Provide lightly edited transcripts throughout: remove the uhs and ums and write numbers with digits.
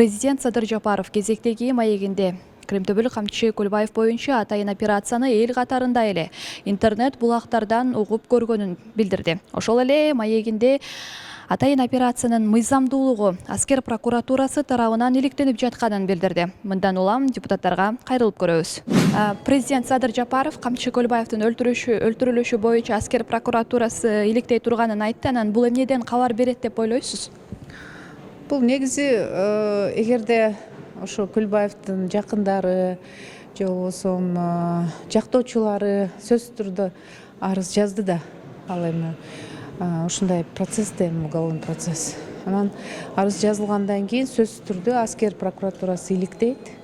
Президент Садыр Жапаров кезектеги маегинде Кремтөбөл камчы Көлбаев боюнча атайын операцияны эл катарында эле интернет булактардан угуп көргөнүн билдирди. Ошол эле маегинде атайын операциянын мыйзамдуулугу аскер прокуратурасы тарабынан иликтенип жатканын билдирди. Мындан улам депутаттарга кайрылып көрөбүз. Президент Садыр Жапаров камчы Көлбаевдин өлтүрүлүшү боюнча аскер прокуратурасы иликтей турганын айтты. Анан бул эмнеден кабар берет деп ойлойсуз? Бул негизи эгерде ошо Көлбаевдин жакындары же болбосо жактоочулары сөзсүз түрдө арыз жазды да, ал эми ушундай процессте уголовный процесс. Анан арыз жазылгандан кийин сөзсүз түрдө аскер прокуратурасы иликтейт.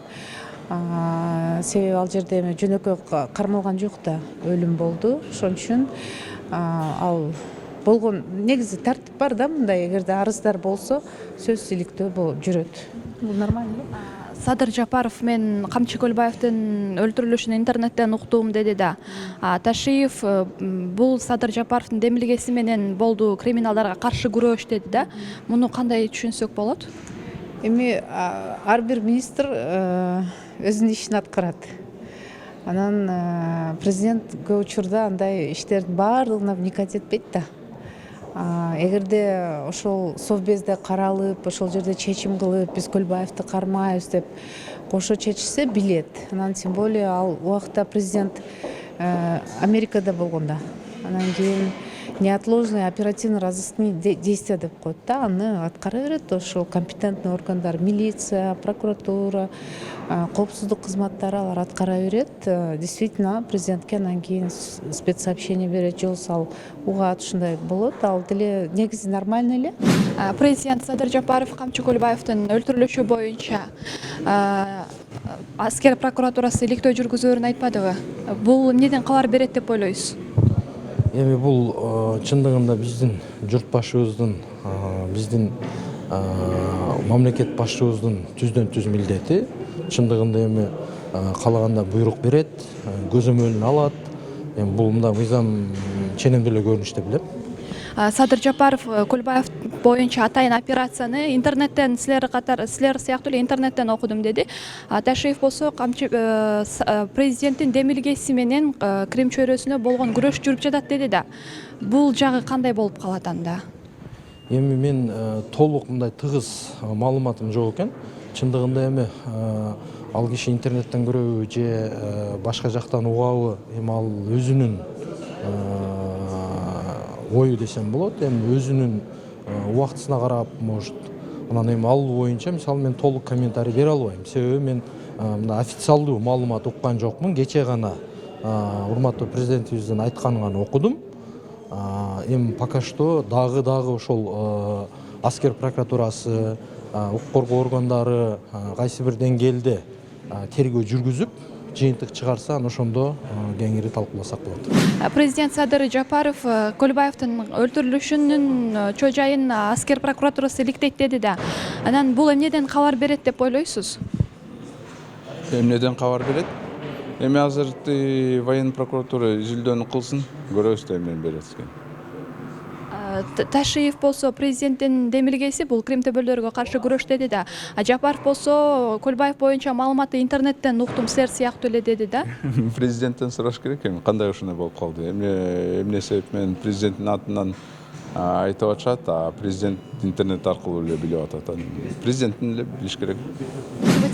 Себеби ал жерде эми жөнөкөй кармалган жок да, өлүм болду. Ошон үчүн ал болгон негизи тартип бар да, мындай эгерде арыздар болсо сөзсүз иликтөө жүрөт. Бул нормально. Садыр Жапаров мен камчы Көлбаевдин өлтүрүлүшүн интернеттен уктум деди да. Ташиев бул Садыр Жапаровдун демилгеси менен болду, криминалдарга каршы күрөш деди да. Муну кандай түшүнсөк болот? Эми ар бир министр өзүнүн ишин аткарат. Анан президент көп учурда андай иштердин баардыгына вникать этпейт да. Эгерде ошол совбезде каралып, ошол жерде чечим кылып, биз Көлбаевди кармайбыз деп кошо чечилсе билет. Анан тем более ал убакта президент Америкада болгондо. Анан кийин неотложные оперативно-розыскные действия деп коет да, аны аткара берет ошол компетентный органдар, милиция, прокуратура, коопсуздук кызматтары алар аткара берет. Действительно, президентке анан кийин спецсообщение берет, же болбосо ал угат, ушундай болот. Ал деле негизи нормально эле. Президент Садыр Жапаров камчы Көлбаевдин өлтүрүлүшү боюнча аскер прокуратурасы иликтөө жүргүзөөрүн айтпадыбы? Бул эмнеден кабар берет деп ойлойсуз? Эми бул чындыгында биздин журт башыбыздын, биздин мамлекет башчыбыздын түздөн-түз милдети. Чындыгында эми каалаганда буйрук берет, көзөмөлүн алат. Эми бул мындай мыйзам ченемдүү эле көрүнүш деп билем. Садыр Жапаров Көлбаев боюнча атайын операцияны интернеттен силер сыяктуу эле интернеттен окудум деди. Ташиев болсо камчы президенттин демилгеси менен Крим чөйрөсүнө болгон күрөш жүрүп жатат деди да. Бул жагы кандай болуп калат анда? Эми мен толук мындай тыгыз маалыматым жок экен. Чындыгында эми ал киши интернеттен көрөбү же башка жактан угабы, эми ал өзүнүн ою десем болот. Эми өзүнүн убактысына карап, может. Анан эми ал боюнча мисалы мен толук комментарий бере албайм. Себеби мен мына официалдуу маалымат уккан жокмун. Кечээ гана урматтуу президентибиздин айтканын гана окудум. Эми пока что дагы ошол аскер прокуратурасы, укук коргоо органдары кайсы бир деңгээлде тергөө жүргүзүп, жыйынтык чыгарса, анан ошондо кеңири талкууласак болот. Президент Садыр Жапаров Көлбаевдин өлтүрүлүшүнүн чоо жайын аскер прокуратурасы иликтейт деди да. Анан бул эмнеден кабар берет деп ойлойсуз? Эмнеден кабар берет? Эми азыр военный прокуратура изилдөөнү кылсын, көрөбүз да эмнени берет экен. Ташиев болсо президенттин демилгеси бул кримтөбөлдөргө каршы күрөш деди да. Жапаров болсо Көлбаев боюнча маалыматты интернеттен уктум силер сыяктуу эле деди да. Президенттен сураш керек эми, кандай ушундай болуп калды? Эмне себеп менен президенттин атынан айтып атышат, президент интернет аркылуу эле билип атат. Президенттин эле билиш керек.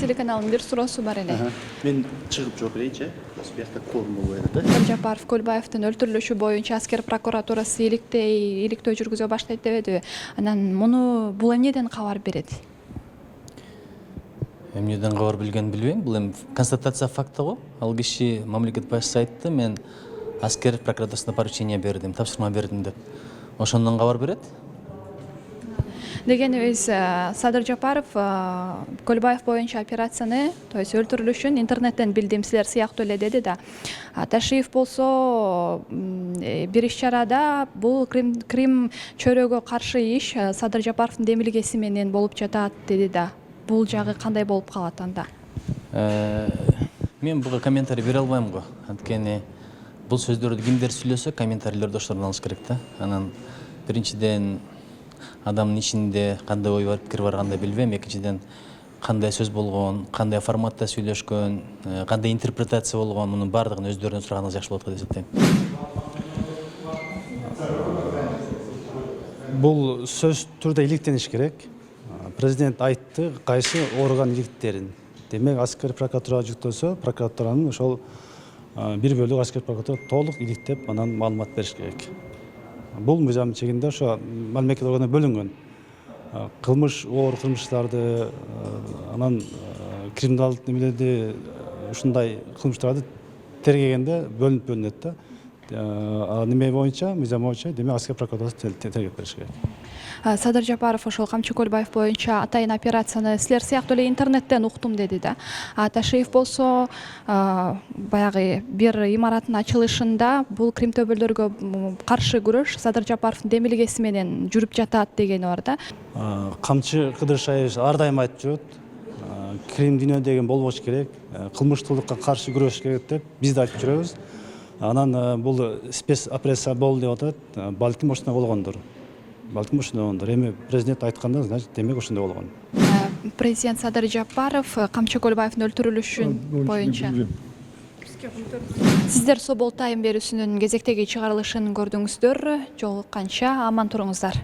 Телеканалдын бир суроосу бар эле. Мен чыгып жооп берейинчи. Бияқта кворум болбой атат. Жапаров Көлбаевдин өлтүрүлүшү боюнча аскер прокуратурасы иликтөө жүргүзө баштайт дебедиби? Анан муну бул эмнеден кабар берет? Эмнеден кабар билгенин билбейм. Бул эми констатация факта го. Ал киши мамлекет башчысы айтты, мен аскер прокуратурасына поручение бердим, тапшырма бердим деп. Ошондон кабар берет. Дегенибиз, Садыр Жапаров Көлбаев боюнча операцияны, то есть өлтүрүлүшүн интернеттен билдим силер сыяктуу эле деди да. Ташиев болсо бир иш-чарада бул Крим чөйрөгө каршы иш Садыр Жапаровдун демилгеси менен болуп жатат деди да. Бул жагы кандай болуп калат анда? Мен буга комментарий бере албайм го. Анткени бул сөздөрдү кимдер сүйлөсө, комментарийлерди оштордон алыш керек да. Анан биринчиден адамдын ичинде кандай ой бар, пикир бар, кандай билбейм. Экинчиден кандай сөз болгон, кандай форматта сүйлөшкөн, кандай интерпретация болгон, мунун баардыгын өздөрүнөн сураганыңыз жакшы болот деп эсептейм. Бұл сөз түрде иликтениш керек. Президент айтты кайсы орган иликтерин. Демек аскер прокуратурага жүктөлсө, прокуратуранын ошол бир бөлүк аскер прокуратура толук иликтеп анан маалымат бериш керек. Бул мыйзам чегинде ошо мамлекет органына бөлүнгөн. Кылмыш, оор кылмыштарды, анан криминалдык немелерди, ушундай кылмыштарды тергегенде бөлүнөт да. Неме боюнча, мыйзам боюнча, демек аскер прокуратурасы тергеп бериш керек. Садыр Жапаров ошол Камчы Көлбаев боюнча атайын операцияны силер сыяктуу эле интернеттен уктум деди да. Аташиев болсо баягы бир имараттын ачылышында бул кримтөбөлдөргө каршы күрөш Садыр Жапаровдун демилгеси менен жүрүп жатат дегени бар да. Камчы Кыдыршаев ар дайым айтып жүрөт. Крим дүйнө деген болбош керек, кылмыштуулукка каршы күрөш керек деп биз да айтып жүрөбүз. Анан бул спец операция болду деп атат. Балким ошондой болгондур. Эми президент айтканда, значит, демек ошондой болгон. Президент Садыр Жапаров Камчы Көлбаевдин өлтүрүлүшүн боюнча сиздер Собол Тайм берүүсүнүн кезектеги чыгарылышын көрдүңүздөр. Жолукканча аман туруңуздар.